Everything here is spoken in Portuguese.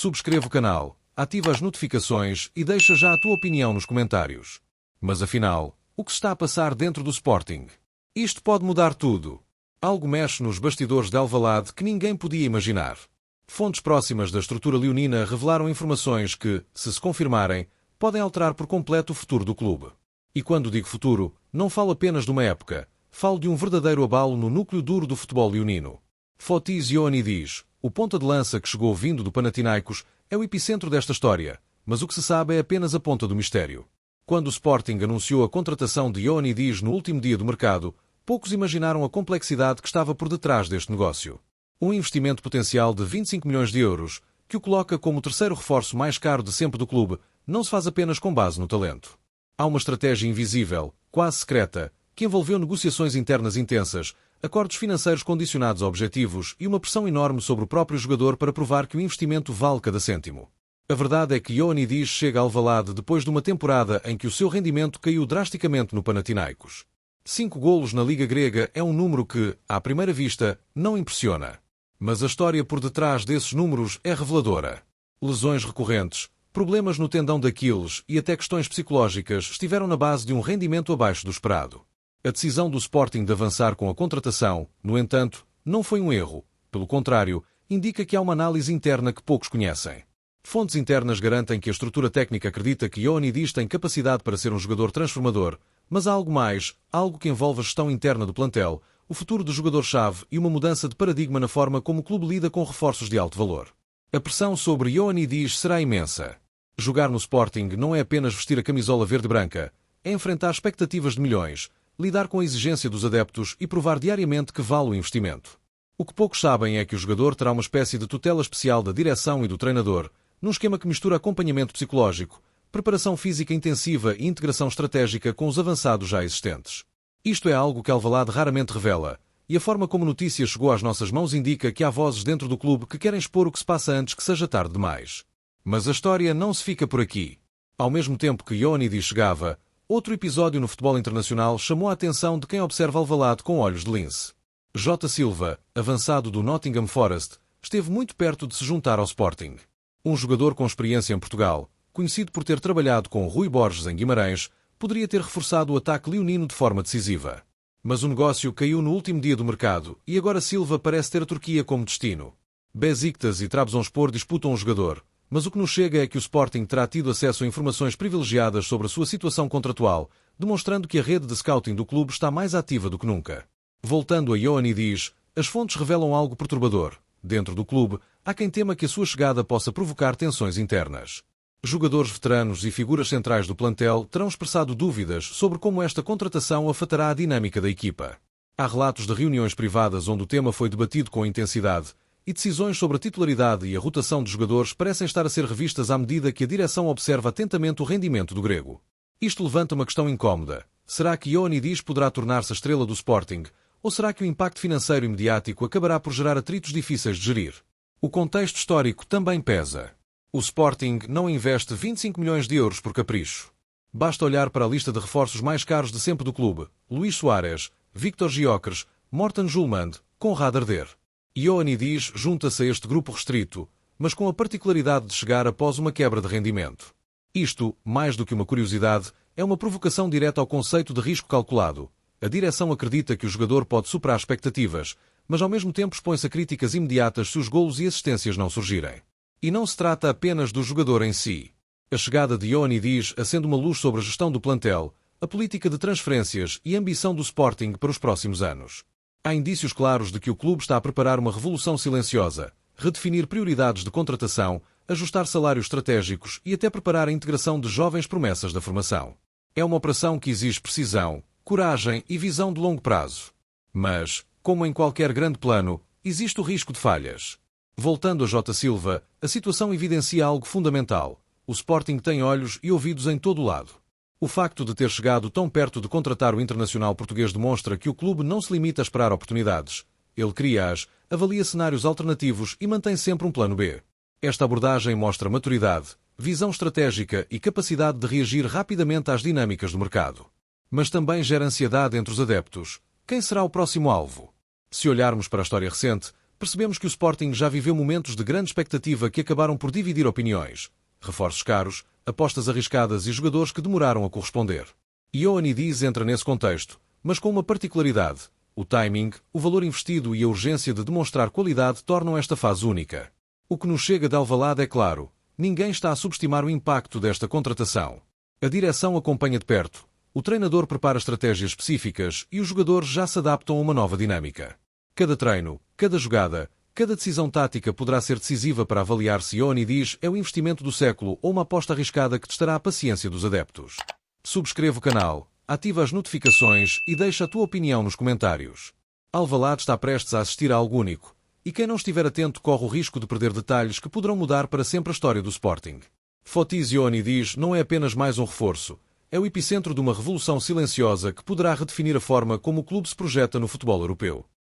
Subscreve o canal, ativa as notificações e deixa já a tua opinião nos comentários. Mas afinal, o que se está a passar dentro do Sporting? Isto pode mudar tudo. Algo mexe nos bastidores de Alvalade que ninguém podia imaginar. Fontes próximas da estrutura leonina revelaram informações que, se confirmarem, podem alterar por completo o futuro do clube. E quando digo futuro, não falo apenas de uma época, falo de um verdadeiro abalo no núcleo duro do futebol leonino. Fotis Ioannidis, o ponta de lança que chegou vindo do Panathinaikos, é o epicentro desta história, mas o que se sabe é apenas a ponta do mistério. Quando o Sporting anunciou a contratação de Ioannidis no último dia do mercado, poucos imaginaram a complexidade que estava por detrás deste negócio. Um investimento potencial de 25 milhões de euros, que o coloca como o terceiro reforço mais caro de sempre do clube, não se faz apenas com base no talento. Há uma estratégia invisível, quase secreta, que envolveu negociações internas intensas, acordos financeiros condicionados a objetivos e uma pressão enorme sobre o próprio jogador para provar que o investimento vale cada cêntimo. A verdade é que Ioannidis chega a Alvalade depois de uma temporada em que o seu rendimento caiu drasticamente no Panathinaikos. 5 golos na Liga Grega é um número que, à primeira vista, não impressiona. Mas a história por detrás desses números é reveladora. Lesões recorrentes, problemas no tendão de Aquiles e até questões psicológicas estiveram na base de um rendimento abaixo do esperado. A decisão do Sporting de avançar com a contratação, no entanto, não foi um erro. Pelo contrário, indica que há uma análise interna que poucos conhecem. Fontes internas garantem que a estrutura técnica acredita que Ioannidis tem capacidade para ser um jogador transformador, mas há algo mais, algo que envolve a gestão interna do plantel, o futuro do jogador-chave e uma mudança de paradigma na forma como o clube lida com reforços de alto valor. A pressão sobre Ioannidis será imensa. Jogar no Sporting não é apenas vestir a camisola verde-branca, é enfrentar expectativas de milhões, lidar com a exigência dos adeptos e provar diariamente que vale o investimento. O que poucos sabem é que o jogador terá uma espécie de tutela especial da direção e do treinador, num esquema que mistura acompanhamento psicológico, preparação física intensiva e integração estratégica com os avançados já existentes. Isto é algo que Alvalade raramente revela, e a forma como a notícia chegou às nossas mãos indica que há vozes dentro do clube que querem expor o que se passa antes que seja tarde demais. Mas a história não se fica por aqui. Ao mesmo tempo que Ioannidis chegava, outro episódio no futebol internacional chamou a atenção de quem observa Alvalade com olhos de lince. Jota Silva, avançado do Nottingham Forest, esteve muito perto de se juntar ao Sporting. Um jogador com experiência em Portugal, conhecido por ter trabalhado com Rui Borges em Guimarães, poderia ter reforçado o ataque leonino de forma decisiva. Mas o negócio caiu no último dia do mercado e agora Silva parece ter a Turquia como destino. Besiktas e Trabzonspor disputam o jogador, mas o que nos chega é que o Sporting terá tido acesso a informações privilegiadas sobre a sua situação contratual, demonstrando que a rede de scouting do clube está mais ativa do que nunca. Voltando a Ioannidis, as fontes revelam algo perturbador. Dentro do clube, há quem tema que a sua chegada possa provocar tensões internas. Jogadores veteranos e figuras centrais do plantel terão expressado dúvidas sobre como esta contratação afetará a dinâmica da equipa. Há relatos de reuniões privadas onde o tema foi debatido com intensidade e decisões sobre a titularidade e a rotação de jogadores parecem estar a ser revistas à medida que a direção observa atentamente o rendimento do grego. Isto levanta uma questão incómoda. Será que Ioannidis poderá tornar-se a estrela do Sporting? Ou será que o impacto financeiro e mediático acabará por gerar atritos difíceis de gerir? O contexto histórico também pesa. O Sporting não investe 25 milhões de euros por capricho. Basta olhar para a lista de reforços mais caros de sempre do clube: Luís Soares, Victor Gyökeres, Morten Julmand, Conrad Arder. Ioannidis junta-se a este grupo restrito, mas com a particularidade de chegar após uma quebra de rendimento. Isto, mais do que uma curiosidade, é uma provocação direta ao conceito de risco calculado. A direção acredita que o jogador pode superar expectativas, mas ao mesmo tempo expõe-se a críticas imediatas se os golos e assistências não surgirem. E não se trata apenas do jogador em si. A chegada de Ioannidis acende uma luz sobre a gestão do plantel, a política de transferências e a ambição do Sporting para os próximos anos. Há indícios claros de que o clube está a preparar uma revolução silenciosa, redefinir prioridades de contratação, ajustar salários estratégicos e até preparar a integração de jovens promessas da formação. É uma operação que exige precisão, coragem e visão de longo prazo. Mas, como em qualquer grande plano, existe o risco de falhas. Voltando a Jota Silva, a situação evidencia algo fundamental. O Sporting tem olhos e ouvidos em todo o lado. O facto de ter chegado tão perto de contratar o internacional português demonstra que o clube não se limita a esperar oportunidades. Ele cria-as, avalia cenários alternativos e mantém sempre um plano B. Esta abordagem mostra maturidade, visão estratégica e capacidade de reagir rapidamente às dinâmicas do mercado. Mas também gera ansiedade entre os adeptos. Quem será o próximo alvo? Se olharmos para a história recente, percebemos que o Sporting já viveu momentos de grande expectativa que acabaram por dividir opiniões. Reforços caros, apostas arriscadas e jogadores que demoraram a corresponder. Ioannidis entra nesse contexto, mas com uma particularidade. O timing, o valor investido e a urgência de demonstrar qualidade tornam esta fase única. O que nos chega de Alvalade é claro, ninguém está a subestimar o impacto desta contratação. A direção acompanha de perto, o treinador prepara estratégias específicas e os jogadores já se adaptam a uma nova dinâmica. Cada treino, cada jogada, cada decisão tática poderá ser decisiva para avaliar se Ioannidis é o investimento do século ou uma aposta arriscada que testará a paciência dos adeptos. Subscreve o canal, ativa as notificações e deixa a tua opinião nos comentários. Alvalade está prestes a assistir a algo único, e quem não estiver atento corre o risco de perder detalhes que poderão mudar para sempre a história do Sporting. Fotis Ioannidis não é apenas mais um reforço, é o epicentro de uma revolução silenciosa que poderá redefinir a forma como o clube se projeta no futebol europeu.